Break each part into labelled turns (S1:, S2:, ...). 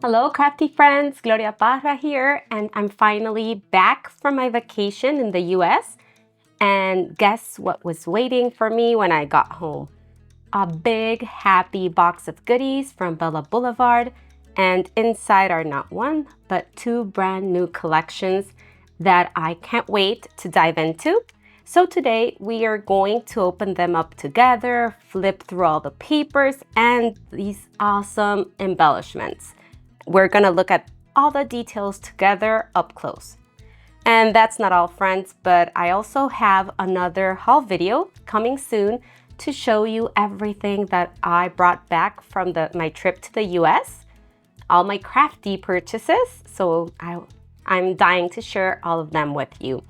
S1: Hello, crafty friends. Gloria Parra here, and I'm finally back from my vacation in the US. And guess what was waiting for me when I got home? A big, happy box of goodies from Bella Boulevard. And inside are not one, but two brand new collections that I can't wait to dive into. So today we are going to open them up together, flip through all the papers and these awesome embellishments. We're gonna look at all the details together up close. And that's not all, friends, but I also have another haul video coming soon to show you everything that I brought back from my trip to the US, all my crafty purchases. So I'm dying to share all of them with you.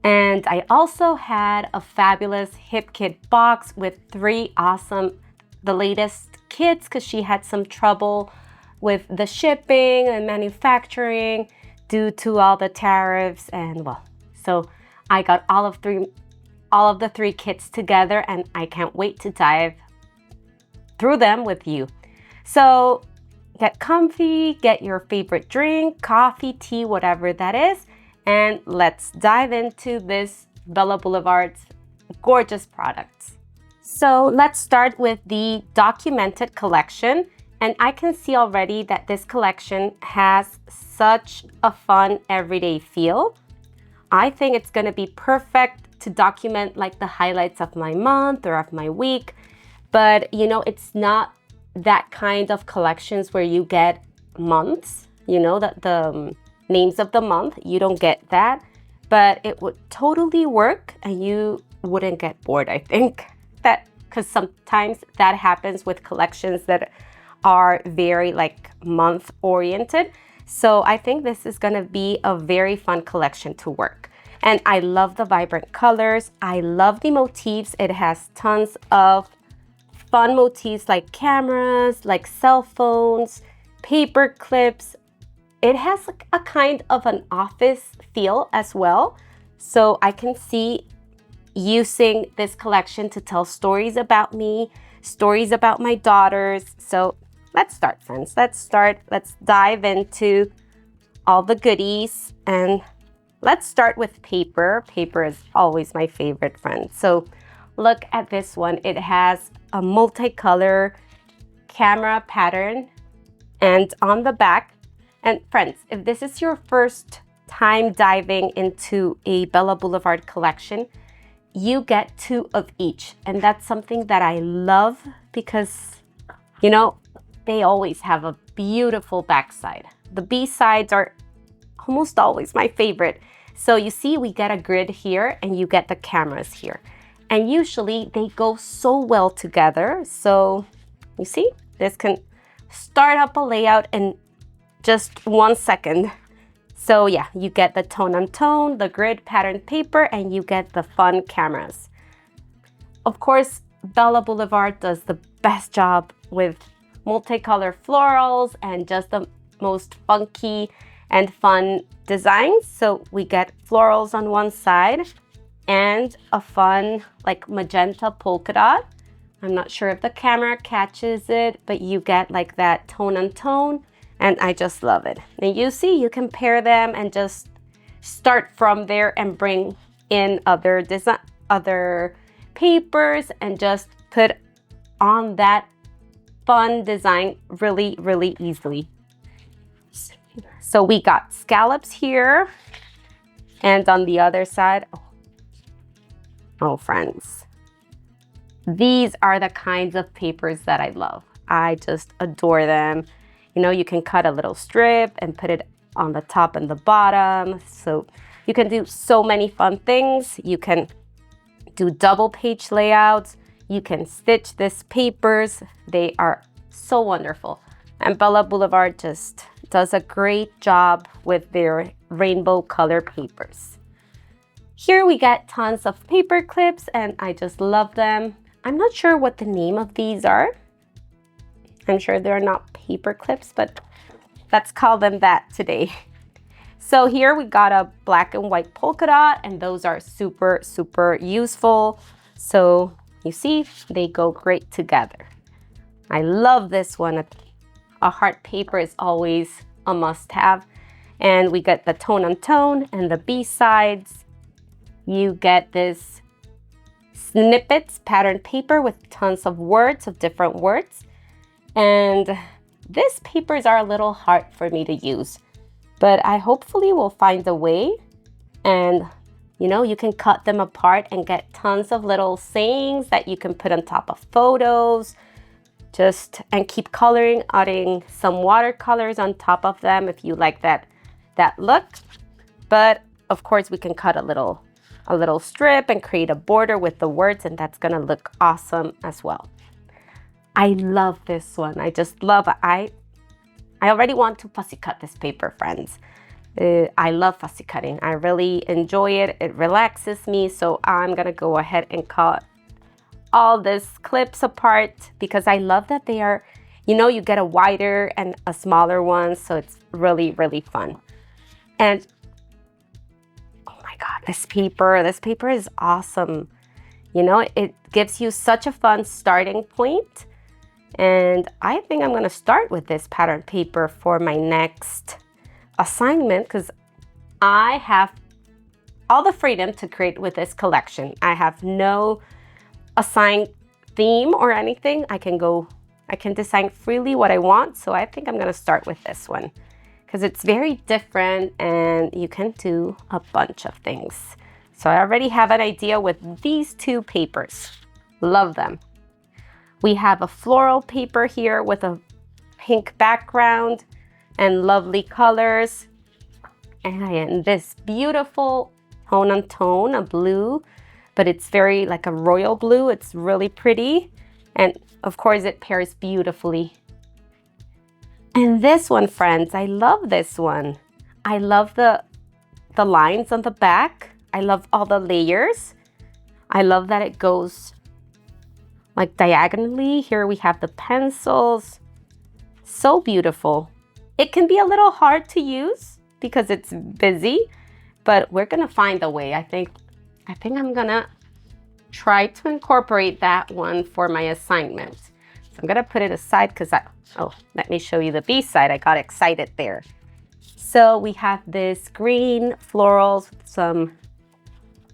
S1: And I also had a fabulous hip kit box with three awesome, the latest kits, because she had some trouble with the shipping and manufacturing due to all the tariffs, and well, so I got all of the three kits together, and I can't wait to dive through them with you. So get comfy, get your favorite drink, coffee, tea, whatever that is, and let's dive into this Bella Boulevard's gorgeous products. So let's start with the documented collection. And I can see already that this collection has such a fun everyday feel. I think it's gonna be perfect to document like the highlights of my month or of my week. But you know, it's not that kind of collections where you get months, you know, the names of the month. You don't get that, but it would totally work and you wouldn't get bored, I think. That, because sometimes that happens with collections that are very like month oriented. So I think this is gonna be a very fun collection to work. And I love the vibrant colors. I love the motifs. It has tons of fun motifs like cameras, like cell phones, paper clips. It has like a kind of an office feel as well. So I can see using this collection to tell stories about me, stories about my daughters. So let's start, friends. Let's dive into all the goodies, and let's start with paper. Paper is always my favorite, friend. So look at this one. It has a multicolor camera pattern, and on the back, and friends, if this is your first time diving into a Bella Boulevard collection, you get two of each. And that's something that I love because, you know, they always have a beautiful backside. The B sides are almost always my favorite. So you see, we get a grid here and you get the cameras here. And usually they go so well together. So you see, this can start up a layout in just 1 second. So yeah, you get the tone on tone, the grid pattern paper, and you get the fun cameras. Of course, Bella Boulevard does the best job with multicolor florals and just the most funky and fun designs. So we get florals on one side and a fun like magenta polka dot. I'm not sure if the camera catches it, but you get like that tone on tone, and I just love it. And you see, you can pair them and just start from there and bring in other papers and just put on that fun design really, really easily. So we got scallops here, and on the other side, oh friends, these are the kinds of papers that I love. I just adore them. You know, you can cut a little strip and put it on the top and the bottom. So you can do so many fun things. You can do double page layouts. You can stitch these papers. They are so wonderful. And Bella Boulevard just does a great job with their rainbow color papers. Here we get tons of paper clips, and I just love them. I'm not sure what the name of these are. I'm sure they're not paper clips, but let's call them that today. So here we got a black and white polka dot, and those are super, super useful. So you see, they go great together. I love this one. A heart paper is always a must-have. And we get the tone on tone and the B-sides. You get this snippets pattern paper with tons of words, of different words. And these papers are a little hard for me to use, but I hopefully will find a way. And you know, you can cut them apart and get tons of little sayings that you can put on top of photos, and keep coloring, adding some watercolors on top of them if you like that look. But of course we can cut a little strip and create a border with the words, and that's gonna look awesome as well. I love this one. I just love it. I already want to fussy cut this paper, friends. I love fussy cutting. I really enjoy it. It relaxes me. So I'm gonna go ahead and cut all these clips apart because I love that they are, you know, you get a wider and a smaller one. So it's really, really fun. And oh my God, this paper is awesome. You know, it gives you such a fun starting point. And I think I'm gonna start with this pattern paper for my next assignment because I have all the freedom to create with this collection. I have no assigned theme or anything. I can design freely what I want. So I think I'm gonna start with this one because it's very different and you can do a bunch of things. So I already have an idea with these two papers. Love them. We have a floral paper here with a pink background and lovely colors. And this beautiful tone on tone, a blue, but it's very like a royal blue. It's really pretty. And of course it pairs beautifully. And this one, friends, I love this one. I love the lines on the back. I love all the layers. I love that it goes like diagonally. Here we have the pencils. So beautiful. It can be a little hard to use because it's busy, but we're gonna find a way. I think I'm gonna try to incorporate that one for my assignment. So I'm gonna put it aside because let me show you the B side. I got excited there. So we have this green florals with some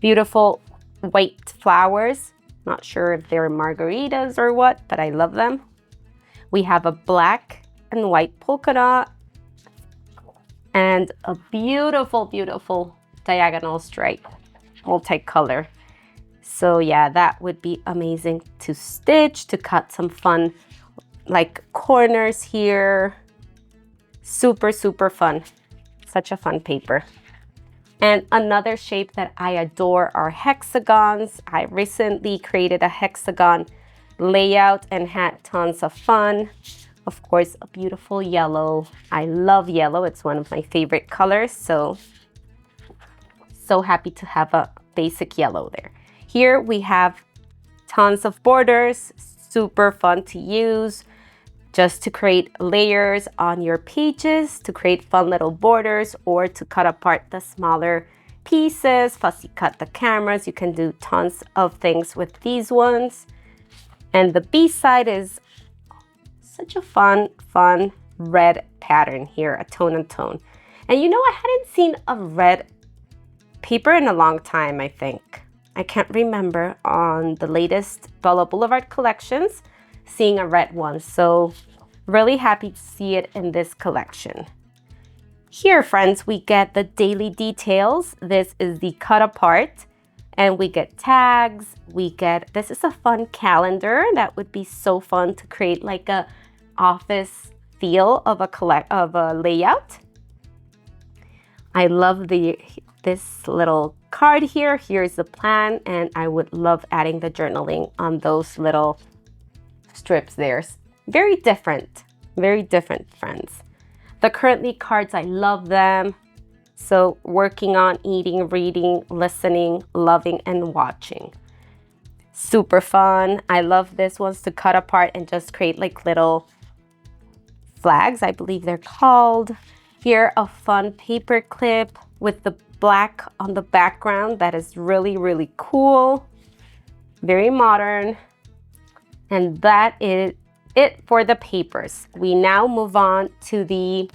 S1: beautiful white flowers. Not sure if they're margaritas or what, but I love them. We have a black and white polka dot and a beautiful, beautiful diagonal stripe, multicolor. So yeah, that would be amazing to stitch, to cut some fun like corners here. Super, super fun. Such a fun paper. And another shape that I adore are hexagons. I recently created a hexagon layout and had tons of fun. Of course, a beautiful yellow. I love yellow. It's one of my favorite colors. So happy to have a basic yellow there. Here we have tons of borders, super fun to use. Just to create layers on your pages, to create fun little borders, or to cut apart the smaller pieces, fussy cut the cameras. You can do tons of things with these ones. And the B side is such a fun red pattern here, a tone on tone. And you know, I hadn't seen a red paper in a long time, I think. I can't remember on the latest Bella Boulevard collections seeing a red one. So really happy to see it in this collection. Here, friends, we get the daily details. This is the cut apart and we get tags. This is a fun calendar. That would be so fun to create like a office feel of a layout. I love this little card here. Here's the plan, and I would love adding the journaling on those little strips there. Very different, friends. The currently cards, I love them. So working on eating, reading, listening, loving, and watching. Super fun. I love this ones to cut apart and just create like little flags, I believe they're called. Here, a fun paper clip with the black on the background. That is really, really cool. Very modern. And that is it for the papers. We now move on to the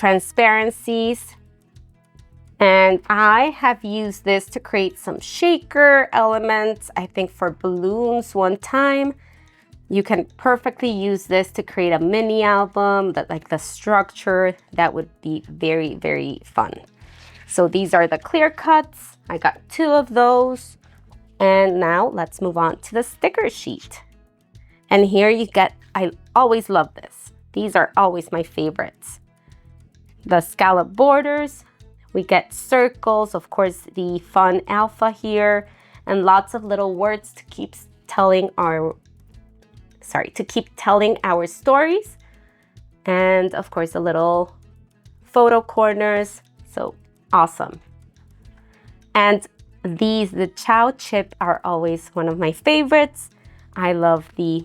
S1: transparencies. And I have used this to create some shaker elements, I think for balloons one time. You can perfectly use this to create a mini album, that like the structure, that would be very, very fun. So these are the clear cuts. I got 2 of those. And now let's move on to the sticker sheet. And here you get, I always love this. These are always my favorites. The scallop borders. We get circles, of course, the fun alpha here, and lots of little words to keep telling our stories. And of course, the little photo corners. So awesome. And the Chow Chip are always one of my favorites. I love the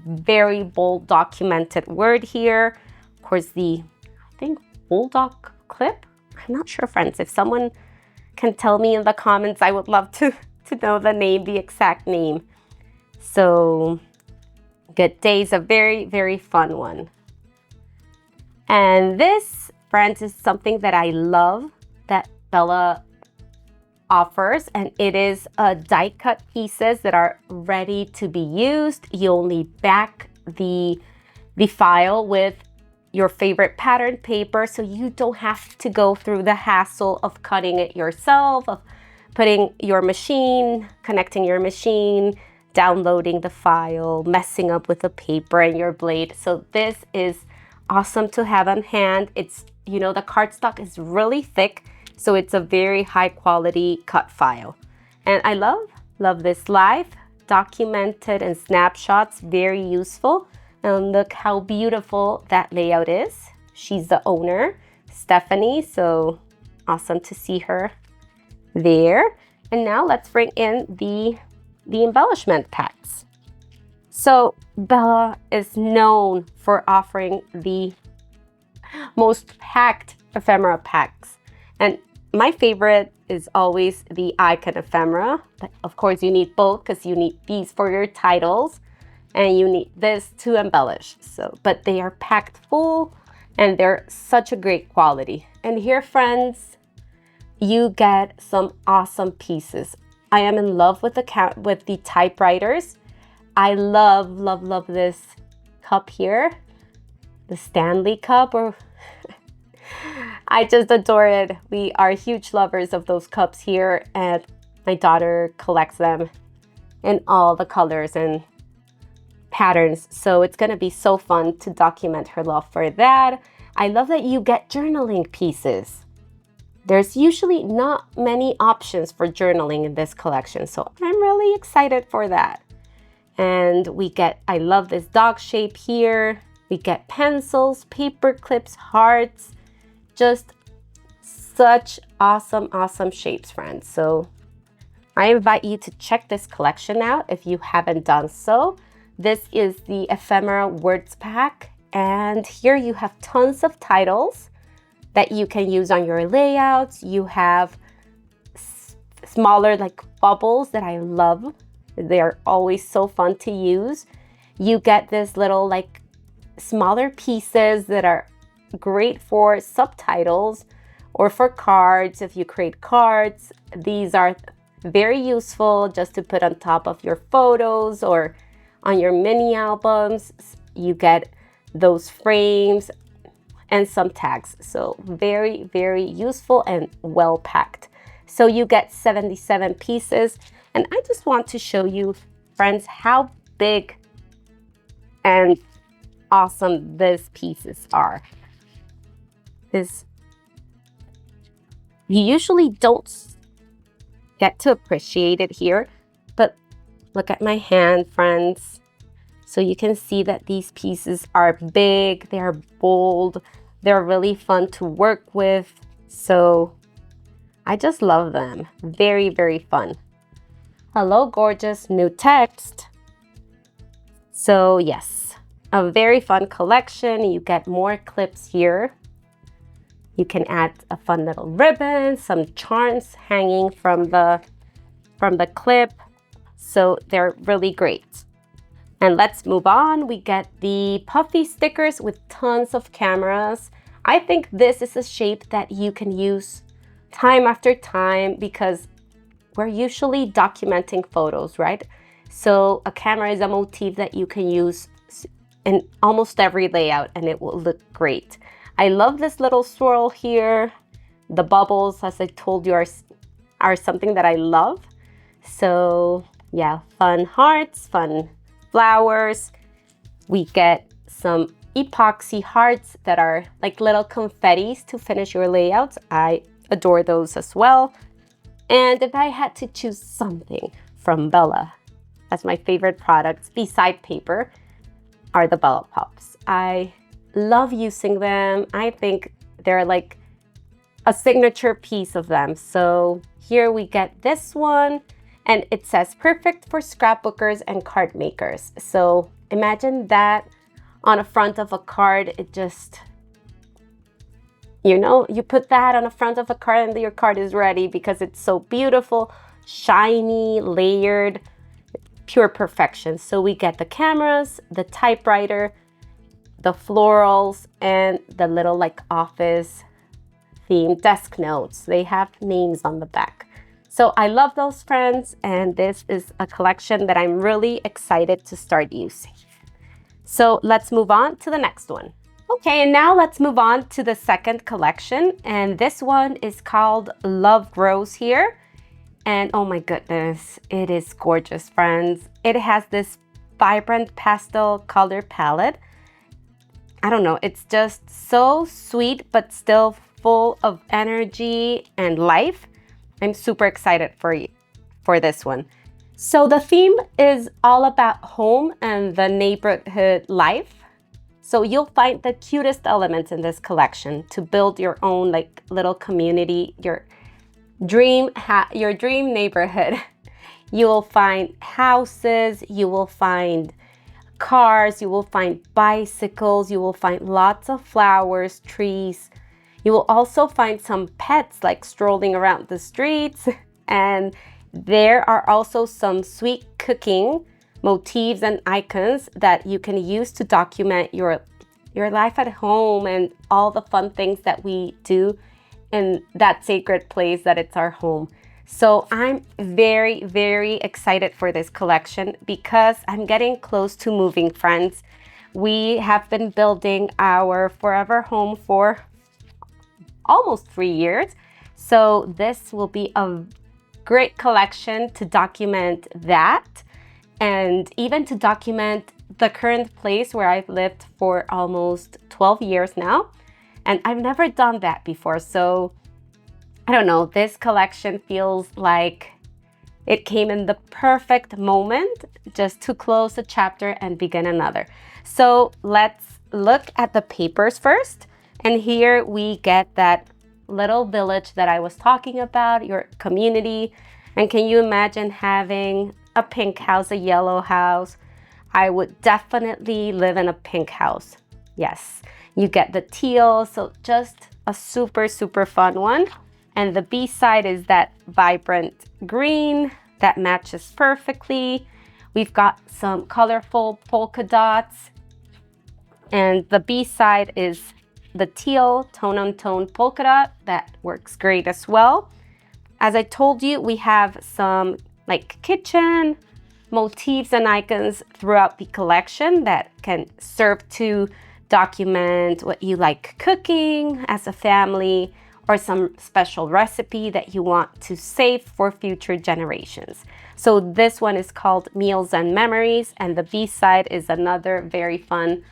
S1: very bold documented word here. Of course, I think bulldog clip. I'm not sure, friends. If someone can tell me in the comments, I would love to know the name, the exact name. So Good Day is a very, very fun one. And this, friends, is something that I love that Bella offers, and it is die cut pieces that are ready to be used. You only back the file with your favorite pattern paper, so you don't have to go through the hassle of cutting it yourself, of putting your machine, connecting your machine, downloading the file, messing up with the paper and your blade. So this is awesome to have on hand. It's, you know, the cardstock is really thick, so it's a very high quality cut file. And I love this live, documented and snapshots, very useful. And look how beautiful that layout is. She's the owner, Stephanie, so awesome to see her there. And now let's bring in the embellishment packs. So Bella is known for offering the most packed ephemera packs. And my favorite is always the icon ephemera. But of course you need both, because you need these for your titles and you need this to embellish. So, but they are packed full and they're such a great quality. And here, friends, you get some awesome pieces. I am in love with the typewriters. I love this cup here, the Stanley cup, or I just adore it. We are huge lovers of those cups here, and my daughter collects them in all the colors and patterns. So it's gonna be so fun to document her love for that. I love that you get journaling pieces. There's usually not many options for journaling in this collection, so I'm really excited for that. And we get, I love this dog shape here. We get pencils, paper clips, hearts, just such awesome shapes, friends. So I invite you to check this collection out if you haven't done so. This is the Ephemera Words Pack, and here you have tons of titles that you can use on your layouts. You have smaller like bubbles that I love. They're always so fun to use. You get this little like smaller pieces that are great for subtitles or for cards. If you create cards, these are very useful just to put on top of your photos or on your mini albums. You get those frames and some tags. So very useful and well packed. So you get 77 pieces. And I just want to show you, friends, how big and awesome these pieces are. You usually don't get to appreciate it here, but look at my hand, friends. So you can see that these pieces are big, they're bold, they're really fun to work with. So I just love them. Very fun. Hello, gorgeous, new text. So yes, a very fun collection. You get more clips here. You can add a fun little ribbon, some charms hanging from the clip. So they're really great. And let's move on. We get the puffy stickers with tons of cameras. I think this is a shape that you can use time after time because we're usually documenting photos, right? So a camera is a motif that you can use in almost every layout and it will look great. I love this little swirl here. The bubbles, as I told you, are something that I love. So yeah, fun hearts, fun flowers. We get some epoxy hearts that are like little confettis to finish your layouts. I adore those as well. And if I had to choose something from Bella as my favorite products beside paper, are the Bella Pops. I love using them. I think they're like a signature piece of them. So here we get this one and it says perfect for scrapbookers and card makers. So imagine that on the front of a card. It just, you know, you put that on the front of a card and your card is ready because it's so beautiful, shiny, layered, pure perfection. So we get the cameras, the typewriter, the florals, and the little like office theme desk notes. They have names on the back. So I love those, friends, and this is a collection that I'm really excited to start using. So let's move on to the next one. Okay, and now let's move on to the second collection, and this one is called Love Grows here. And oh my goodness, it is gorgeous, friends. It has this vibrant pastel color palette. I don't know, it's just so sweet, but still full of energy and life. I'm super excited for this one. So the theme is all about home and the neighborhood life. So you'll find the cutest elements in this collection to build your own like little community, your dream neighborhood. You will find houses, you will find cars, you will find bicycles, you will find lots of flowers, trees. You will also find some pets like strolling around the streets, and there are also some sweet cooking motifs and icons that you can use to document your life at home and all the fun things that we do in that sacred place that it's our home. So I'm very, very excited for this collection because I'm getting close to moving, friends. We have been building our forever home for almost 3 years. So this will be a great collection to document that and even to document the current place where I've lived for almost 12 years now. And I've never done that before. So I don't know, this collection feels like it came in the perfect moment just to close a chapter and begin another. So let's look at the papers first. And here we get that little village that I was talking about, your community. And can you imagine having a pink house, a yellow house? I would definitely live in a pink house. Yes, you get the teal, so just a super, super fun one. And the B side is that vibrant green that matches perfectly. We've got some colorful polka dots. And the B side is the teal tone-on-tone polka dot that works great as well. As I told you, we have some like kitchen motifs and icons throughout the collection that can serve to document what you like cooking as a family or some special recipe that you want to save for future generations. So this one is called Meals and Memories, and the B side is another very fun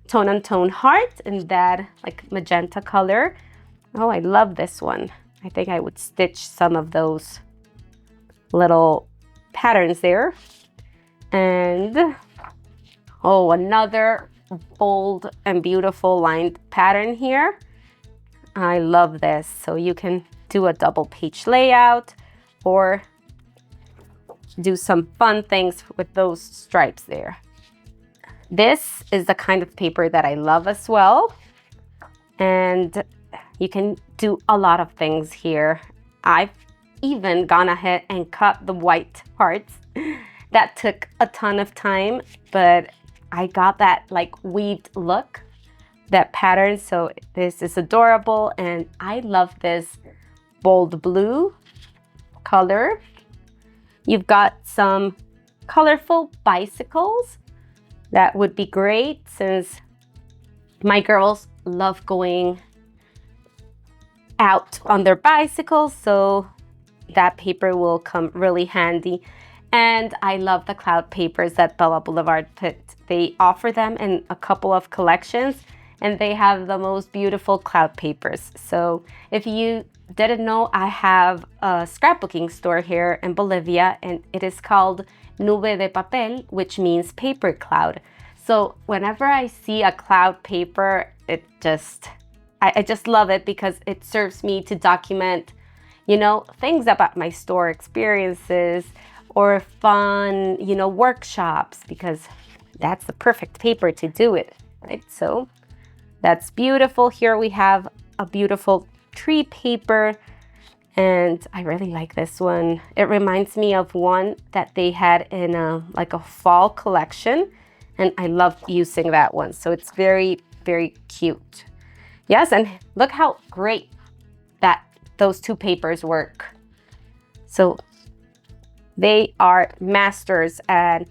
S1: tone-on-tone heart in that like magenta color. Oh, I love this one. I think I would stitch some of those little patterns there. And oh, another bold and beautiful lined pattern here. I love this. So you can do a double page layout or do some fun things with those stripes there. This is the kind of paper that I love as well. And you can do a lot of things here. I've even gone ahead and cut the white parts That took a ton of time, but I got that like weaved look, that pattern. So this is adorable, and I love this bold blue color. You've got some colorful bicycles. That would be great since my girls love going out on their bicycles, so that paper will come really handy. And I love the cloud papers that Bella Boulevard put. They offer them in a couple of collections, and they have the most beautiful cloud papers. So if you didn't know, I have a scrapbooking store here in Bolivia, and it is called Nube de Papel, which means paper cloud. So whenever I see a cloud paper, I just love it because it serves me to document, you know, things about my store experiences or fun, you know, workshops, because that's the perfect paper to do it, right? So that's beautiful. Here we have a beautiful tree paper, and I really like this one. It reminds me of one that they had in like a fall collection, and I love using that one. So it's very, very cute. Yes, and look how great that those two papers work. So they are masters at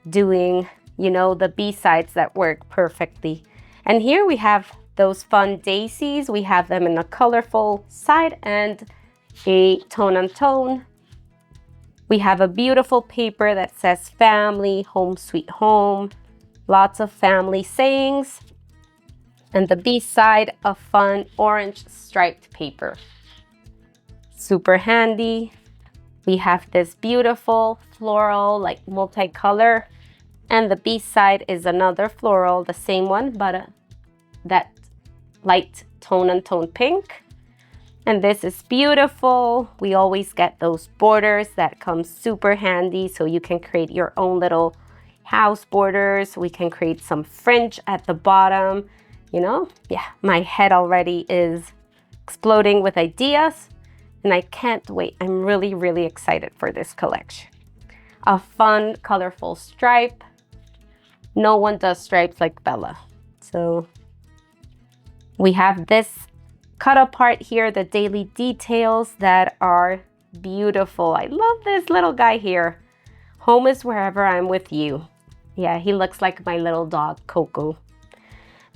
S1: doing, you know, the B-sides that work perfectly. And here we have those fun daisies. We have them in a colorful side and a tone on tone. We have a beautiful paper that says family, home sweet home, lots of family sayings. And the B side, a fun orange striped paper. Super handy. We have this beautiful floral, like multicolor. And the B side is another floral, the same one, but that light tone and tone pink. And this is beautiful. We always get those borders that come super handy, so you can create your own little house borders. We can create some fringe at the bottom. You know, yeah, my head already is exploding with ideas, and I can't wait. I'm really, really excited for this collection. A fun, colorful stripe. No one does stripes like Bella. So we have this cut apart here, the daily details that are beautiful. I love this little guy here. Home is wherever I'm with you. Yeah, he looks like my little dog, Coco.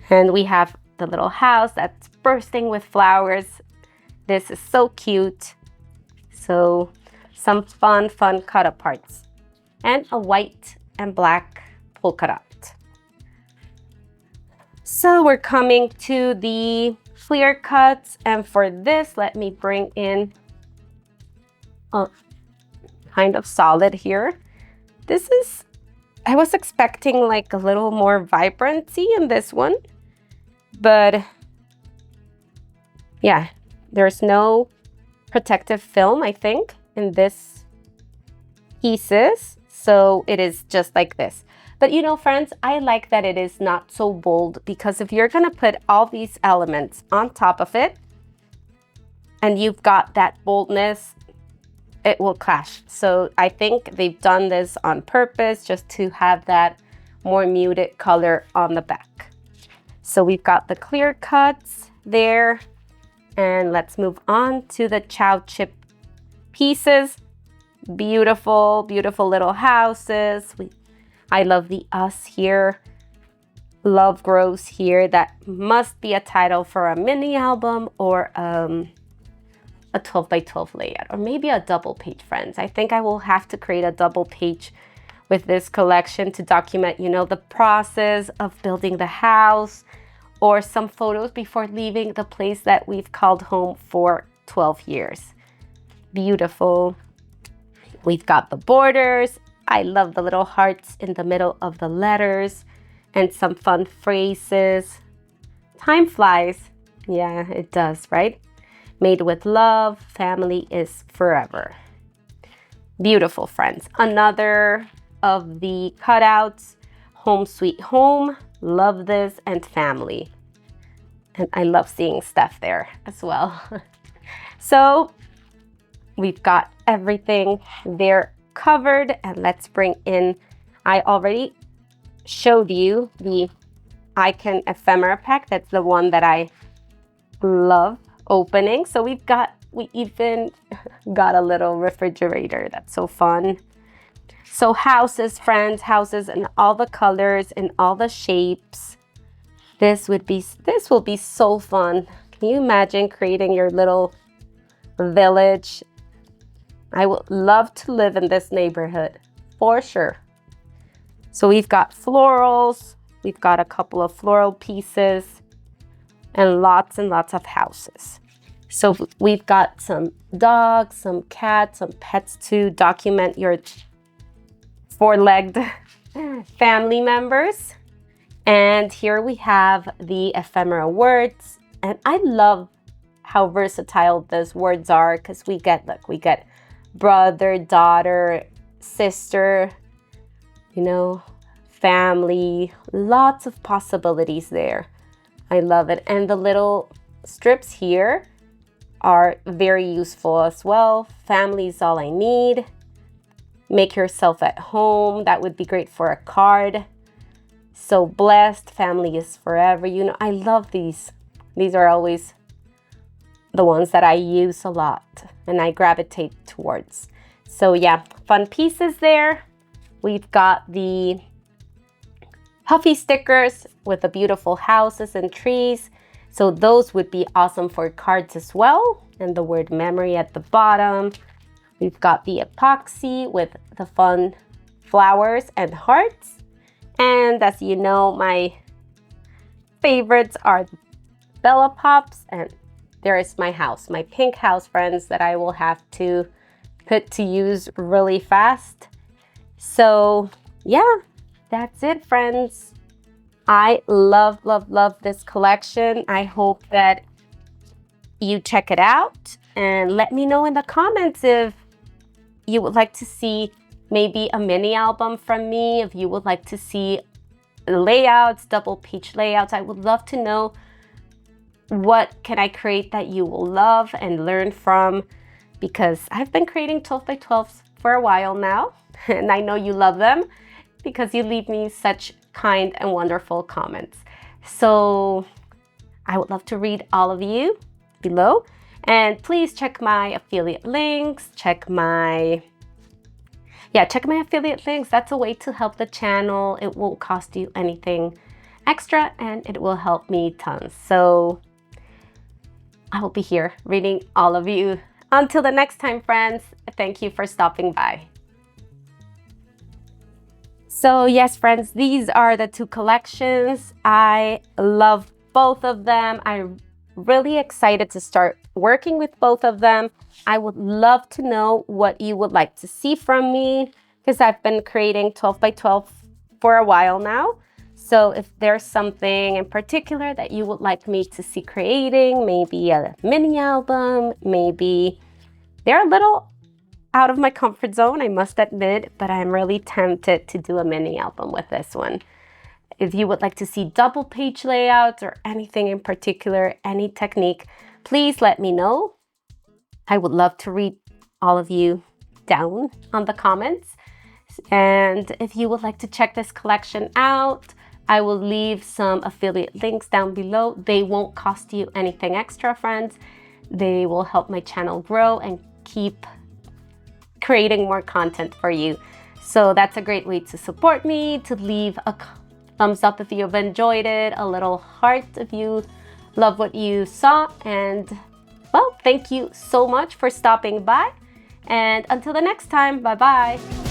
S1: And we have the little house that's bursting with flowers. This is so cute. So some fun cut aparts. And a white and black polka dot. So we're coming to the clear cuts. And for this, let me bring in a kind of solid here. This is, I was expecting like a little more vibrancy in this one. But yeah, there's no protective film, I think, in this pieces. So it is just like this. But you know, friends, I like that it is not so bold, because if you're gonna put all these elements on top of it and you've got that boldness, it will clash. So I think they've done this on purpose just to have that more muted color on the back. So we've got the clear cuts there, and let's move on to the Chow Chip pieces. Beautiful, beautiful little houses. I love the us here. Love grows here. That must be a title for a mini album or a 12 by 12 layout, or maybe a double page, friends. I think I will have to create a double page with this collection to document, you know, the process of building the house, or some photos before leaving the place that we've called home for 12 years. Beautiful. We've got the borders. I love the little hearts in the middle of the letters, and some fun phrases. Time flies. Yeah, it does, right? Made with love, family is forever. Beautiful, friends. Another of the cutouts, home sweet home. Love this, and family. And I love seeing stuff there as well. So we've got everything there covered, and let's bring in, I already showed you the Icon Ephemera pack. That's the one that I love opening. So we even got a little refrigerator. That's so fun. So houses, friends, houses in all the colors and all the shapes. This will be so fun. Can you imagine creating your little village? I would love to live in this neighborhood for sure. So we've got florals, we've got a couple of floral pieces, and lots of houses. So we've got some dogs, some cats, some pets to document your four-legged family members. And here we have the ephemera words. And I love how versatile those words are, because we get brother, daughter, sister, you know, family, lots of possibilities there. I love it. And the little strips here are very useful as well. Family is all I need. Make yourself at home. That would be great for a card. So blessed, family is forever. You know, I love these. These are always the ones that I use a lot and I gravitate towards. So yeah, fun pieces there. We've got the puffy stickers with the beautiful houses and trees. So those would be awesome for cards as well. And the word memory at the bottom. We've got the epoxy with the fun flowers and hearts. And as you know, my favorites are the Bella Pops, and there is my house, my pink house, friends, that I will have to put to use really fast. So yeah, that's it, friends. I love this collection. I hope that you check it out and let me know in the comments if you would like to see maybe a mini album from me, if you would like to see layouts, double page layouts. I would love to know what can I create that you will love and learn from, because I've been creating 12 by 12s for a while now, and I know you love them because you leave me such kind and wonderful comments. So I would love to read all of you below, and please check my affiliate links, check my affiliate links. That's a way to help the channel. It won't cost you anything extra and it will help me tons. So I will be here reading all of you. Until the next time, friends, thank you for stopping by. So yes, friends, these are the two collections. I love both of them. I'm really excited to start working with both of them. I would love to know what you would like to see from me, because I've been creating 12 by 12 for a while now. So if there's something in particular that you would like me to see creating, maybe a mini album, maybe they're a little out of my comfort zone, I must admit, but I'm really tempted to do a mini album with this one. If you would like to see double page layouts or anything in particular, any technique, please let me know. I would love to read all of you down on the comments. And if you would like to check this collection out, I will leave some affiliate links down below. They won't cost you anything extra, friends. They will help my channel grow and keep creating more content for you. So that's a great way to support me, to leave a thumbs up if you've enjoyed it, a little heart if you love what you saw, and well, thank you so much for stopping by, and until the next time, bye bye.